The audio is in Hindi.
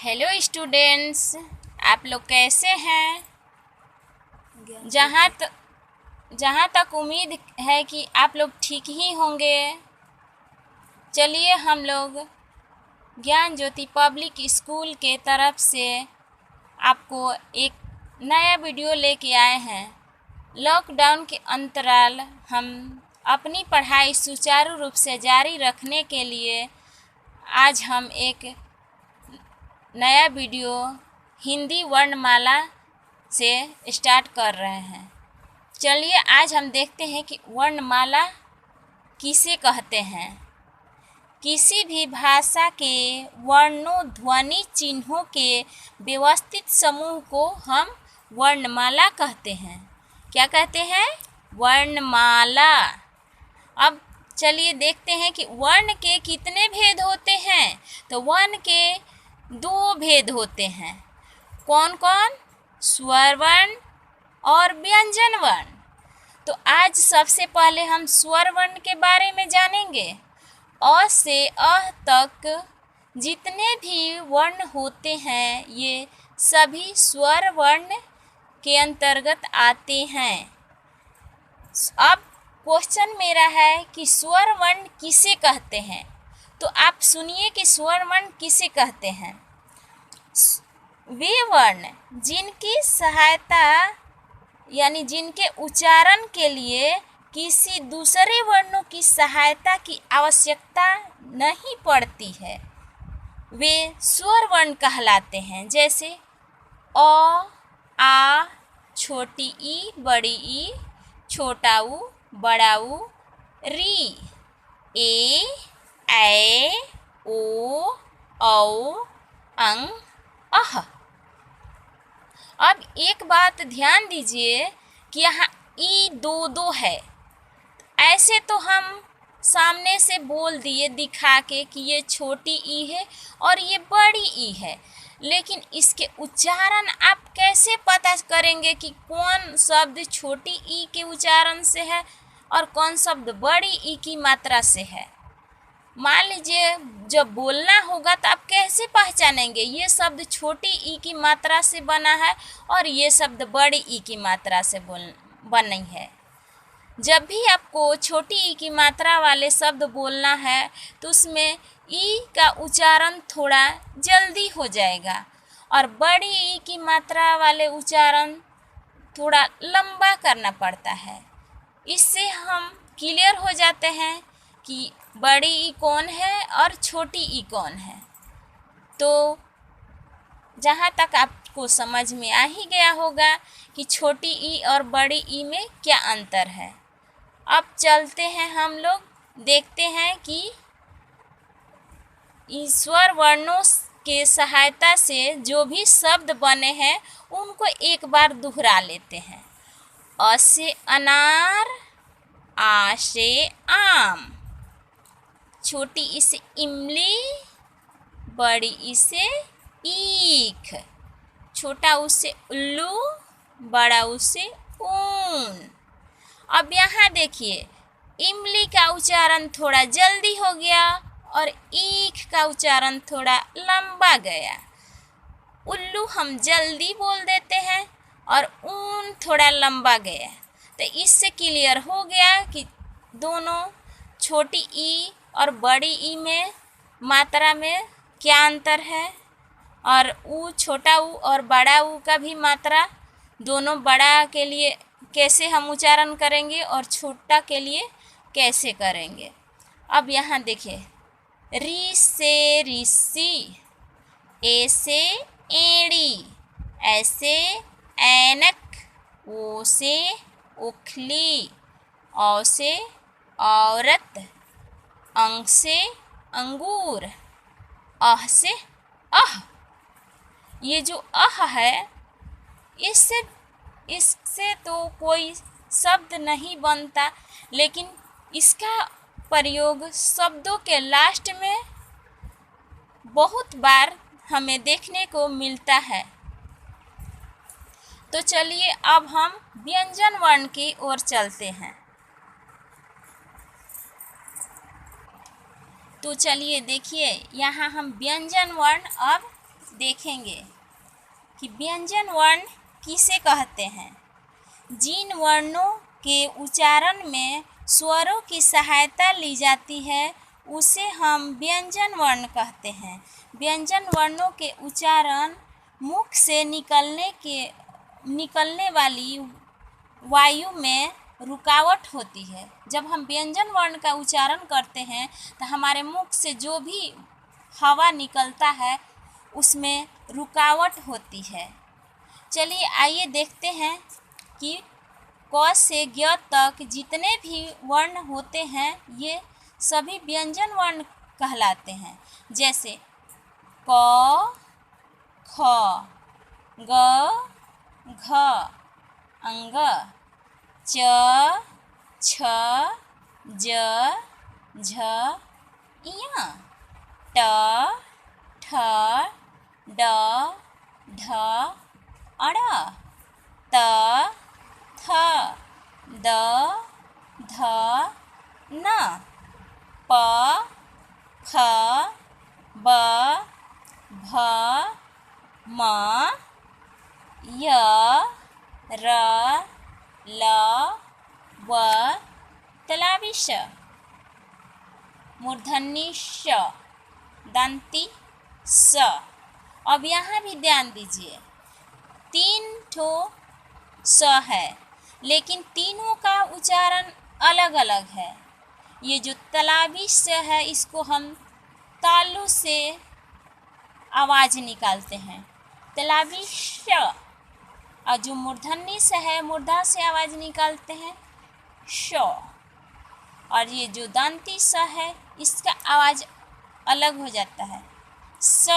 हेलो स्टूडेंट्स, आप लोग कैसे हैं। जहाँ तक उम्मीद है कि आप लोग ठीक ही होंगे। चलिए हम लोग ज्ञान ज्योति पब्लिक स्कूल के तरफ से आपको एक नया वीडियो लेके आए हैं। लॉकडाउन के अंतराल हम अपनी पढ़ाई सुचारू रूप से जारी रखने के लिए आज हम एक नया वीडियो हिंदी वर्णमाला से स्टार्ट कर रहे हैं। चलिए आज हम देखते हैं कि वर्णमाला किसे कहते हैं। किसी भी भाषा के वर्णों ध्वनि चिन्हों के व्यवस्थित समूह को हम वर्णमाला कहते हैं। क्या कहते हैं? वर्णमाला। अब चलिए देखते हैं कि वर्ण के कितने भेद होते हैं। तो वर्ण के दो भेद होते हैं। कौन कौन? स्वर वर्ण और व्यंजन वर्ण। तो आज सबसे पहले हम स्वर वर्ण के बारे में जानेंगे। अ से अ तक जितने भी वर्ण होते हैं ये सभी स्वर वर्ण के अंतर्गत आते हैं। अब क्वेश्चन मेरा है कि स्वर वर्ण किसे कहते हैं। तो आप सुनिए कि स्वर वर्ण किसे कहते हैं। वे वर्ण जिनकी सहायता यानी जिनके उच्चारण के लिए किसी दूसरे वर्णों की सहायता की आवश्यकता नहीं पड़ती है, वे स्वर वर्ण कहलाते हैं। जैसे अ, आ, छोटी ई, बड़ी ई, छोटा ऊ, बड़ा ऊ, री, ए, ऐ, ओ, औ, अं, अह। अब एक बात ध्यान दीजिए कि यहाँ ई दो है। ऐसे तो हम सामने से बोल दिए दिखा के कि ये छोटी ई है और ये बड़ी ई है, लेकिन इसके उच्चारण आप कैसे पता करेंगे कि कौन शब्द छोटी ई के उच्चारण से है और कौन शब्द बड़ी ई की मात्रा से है। मान लीजिए जब बोलना होगा तो आप कैसे पहचानेंगे ये शब्द छोटी ई की मात्रा से बना है और ये शब्द बड़ी ई की मात्रा से बनी है। जब भी आपको छोटी ई की मात्रा वाले शब्द बोलना है तो उसमें ई का उच्चारण थोड़ा जल्दी हो जाएगा और बड़ी ई की मात्रा वाले उच्चारण थोड़ा लंबा करना पड़ता है। इससे हम क्लियर हो जाते हैं कि बड़ी ई कौन है और छोटी ई कौन है। तो जहाँ तक आपको समझ में आ ही गया होगा कि छोटी ई और बड़ी ई में क्या अंतर है। अब चलते हैं हम लोग देखते हैं कि स्वर वर्णों के सहायता से जो भी शब्द बने हैं उनको एक बार दोहरा लेते हैं। अ से अनार, आ से आम, छोटी ई से इमली, बड़ी ई से ईख, छोटा ऊ से उल्लू, बड़ा ऊ से ऊन। अब यहाँ देखिए इमली का उच्चारण थोड़ा जल्दी हो गया और ईख का उच्चारण थोड़ा लंबा गया। उल्लू हम जल्दी बोल देते हैं और ऊन थोड़ा लंबा गया। तो इससे क्लियर हो गया कि दोनों छोटी ई और बड़ी ई में मात्रा में क्या अंतर है और ऊ छोटा ऊ और बड़ा ऊ का भी मात्रा दोनों बड़ा के लिए कैसे हम उच्चारण करेंगे और छोटा के लिए कैसे करेंगे। अब यहाँ देखिए री से ऋषि, ए से एड़ी, ऐसे ऐनक, ओ से उखली, औ से औरत, अंग से अंगूर, अह से अह। ये जो अह है इससे तो कोई शब्द नहीं बनता, लेकिन इसका प्रयोग शब्दों के लास्ट में बहुत बार हमें देखने को मिलता है। तो चलिए अब हम व्यंजन वर्ण की ओर चलते हैं। तो चलिए देखिए यहाँ हम व्यंजन वर्ण अब देखेंगे कि व्यंजन वर्ण किसे कहते हैं। जिन वर्णों के उच्चारण में स्वरों की सहायता ली जाती है उसे हम व्यंजन वर्ण कहते हैं। व्यंजन वर्णों के उच्चारण मुख से निकलने वाली वायु में रुकावट होती है। जब हम व्यंजन वर्ण का उच्चारण करते हैं तो हमारे मुख से जो भी हवा निकलता है उसमें रुकावट होती है। चलिए आइए देखते हैं कि क से ज्ञ तक जितने भी वर्ण होते हैं ये सभी व्यंजन वर्ण कहलाते हैं। जैसे क, ख, ग, घ, अंग, च, छ, ज, झ, ञ, ट, ठ, ड, ढ, अण, त, थ, द, ध, न, प, फ, ब, भ, म, य, र, ल, व, तलावी श, मूर्धन्य श, दंती स। अब यहाँ भी ध्यान दीजिए, 3 ठो स है लेकिन तीनों का उच्चारण अलग अलग है। ये जो तलावी स है इसको हम तालु से आवाज़ निकालते हैं, तलावी श। और जो मूर्धन्य स है मूर्धा से आवाज़ निकालते हैं श। और ये जो दंती स है इसका आवाज़ अलग हो जाता है स।